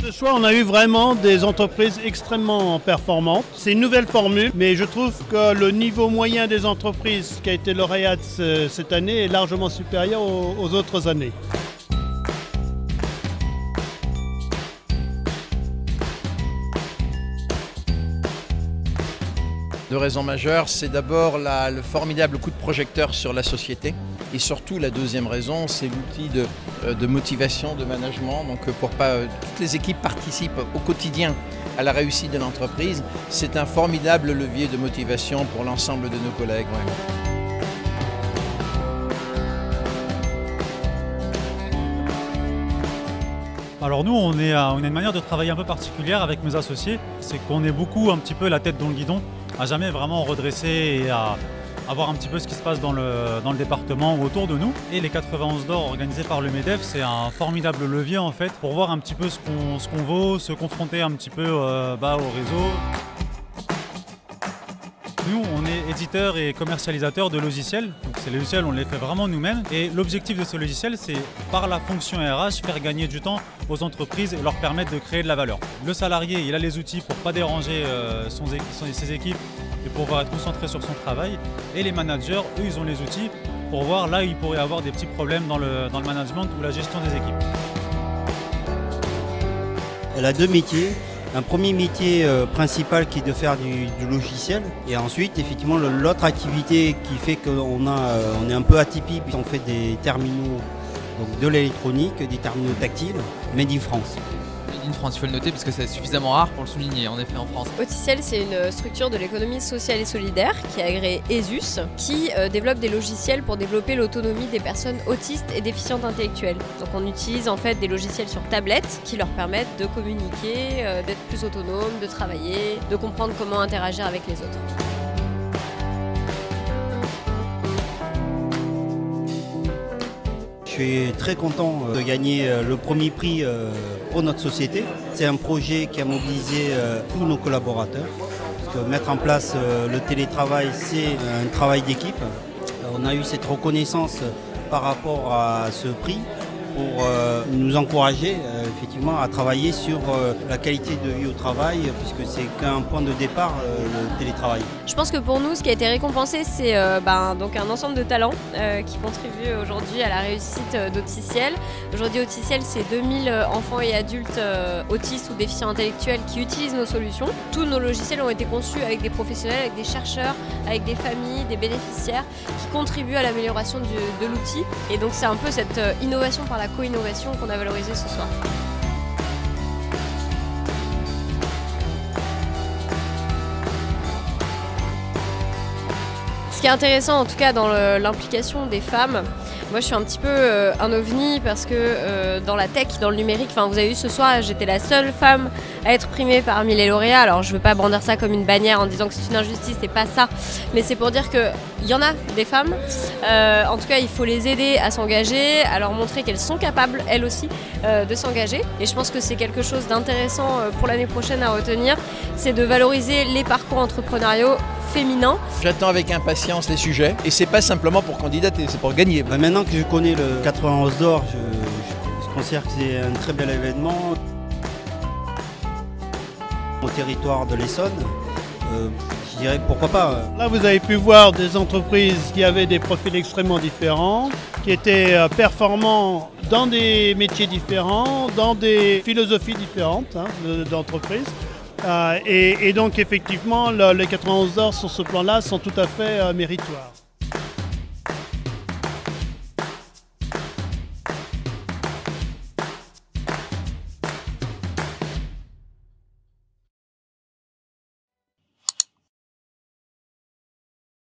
Ce soir, on a eu vraiment des entreprises extrêmement performantes. C'est une nouvelle formule, mais je trouve que le niveau moyen des entreprises qui a été lauréate cette année est largement supérieur aux autres années. Deux raisons majeures, c'est d'abord le formidable coup de projecteur sur la société et surtout la deuxième raison, c'est l'outil de motivation, de management. Donc toutes les équipes participent au quotidien à la réussite de l'entreprise. C'est un formidable levier de motivation pour l'ensemble de nos collègues. Ouais. Alors nous, on a une manière de travailler un peu particulière avec mes associés, c'est qu'on est beaucoup un petit peu la tête dans le guidon, à jamais vraiment redresser et à voir un petit peu ce qui se passe dans le département ou autour de nous. Et les 91 d'or organisés par le MEDEF, c'est un formidable levier en fait pour voir un petit peu ce qu'on vaut, se confronter un petit peu au réseau. Nous, on est éditeur et commercialisateur de logiciels. Donc ces logiciels, on les fait vraiment nous-mêmes. Et l'objectif de ce logiciel, c'est par la fonction RH, faire gagner du temps aux entreprises et leur permettre de créer de la valeur. Le salarié, il a les outils pour ne pas déranger ses équipes et pour pouvoir être concentré sur son travail. Et les managers, eux, ils ont les outils pour voir là où il pourrait y avoir des petits problèmes dans le management ou la gestion des équipes. Elle a deux métiers. Un premier métier principal qui est de faire du logiciel et ensuite effectivement l'autre activité qui fait qu'on est un peu atypique, on fait des terminaux, donc de l'électronique, des terminaux tactiles, Made in France. Made in France, il faut le noter parce que c'est suffisamment rare pour le souligner en effet en France. Auticiel, c'est une structure de l'économie sociale et solidaire qui a agréé ESUS, qui développe des logiciels pour développer l'autonomie des personnes autistes et déficientes intellectuelles. Donc on utilise en fait des logiciels sur tablette qui leur permettent de communiquer, d'être plus autonomes, de travailler, de comprendre comment interagir avec les autres. Je suis très content de gagner le premier prix pour notre société. C'est un projet qui a mobilisé tous nos collaborateurs. Parce que mettre en place le télétravail, c'est un travail d'équipe. On a eu cette reconnaissance par rapport à ce prix pour nous encourager effectivement à travailler sur la qualité de vie au travail, puisque c'est qu'un point de départ, le télétravail. Je pense que pour nous, ce qui a été récompensé, c'est donc un ensemble de talents qui contribuent aujourd'hui à la réussite d'Auticiel. Aujourd'hui, Auticiel, c'est 2000 enfants et adultes autistes ou déficients intellectuels qui utilisent nos solutions. Tous nos logiciels ont été conçus avec des professionnels, avec des chercheurs, avec des familles, des bénéficiaires qui contribuent à l'amélioration de l'outil. Et donc c'est un peu cette innovation par la co-innovation qu'on a valorisée ce soir. Ce qui est intéressant en tout cas dans l'implication des femmes, moi je suis un petit peu un ovni parce que dans la tech, dans le numérique, vous avez vu ce soir, j'étais la seule femme à être primée parmi les lauréats. Alors je ne veux pas brandir ça comme une bannière en disant que c'est une injustice, c'est pas ça, mais c'est pour dire qu'il y en a des femmes. En tout cas, il faut les aider à s'engager, à leur montrer qu'elles sont capables, elles aussi, de s'engager. Et je pense que c'est quelque chose d'intéressant pour l'année prochaine à retenir, c'est de valoriser les parcours entrepreneuriaux féminins. J'attends avec impatience les sujets et c'est pas simplement pour candidater, c'est pour gagner. Maintenant que je connais le 91 d'or, je considère que c'est un très bel événement. Au territoire de l'Essonne, je dirais pourquoi pas. Là, vous avez pu voir des entreprises qui avaient des profils extrêmement différents, qui étaient performants dans des métiers différents, dans des philosophies différentes d'entreprise. Et donc effectivement, les 91 d'or sur ce plan-là sont tout à fait méritoires.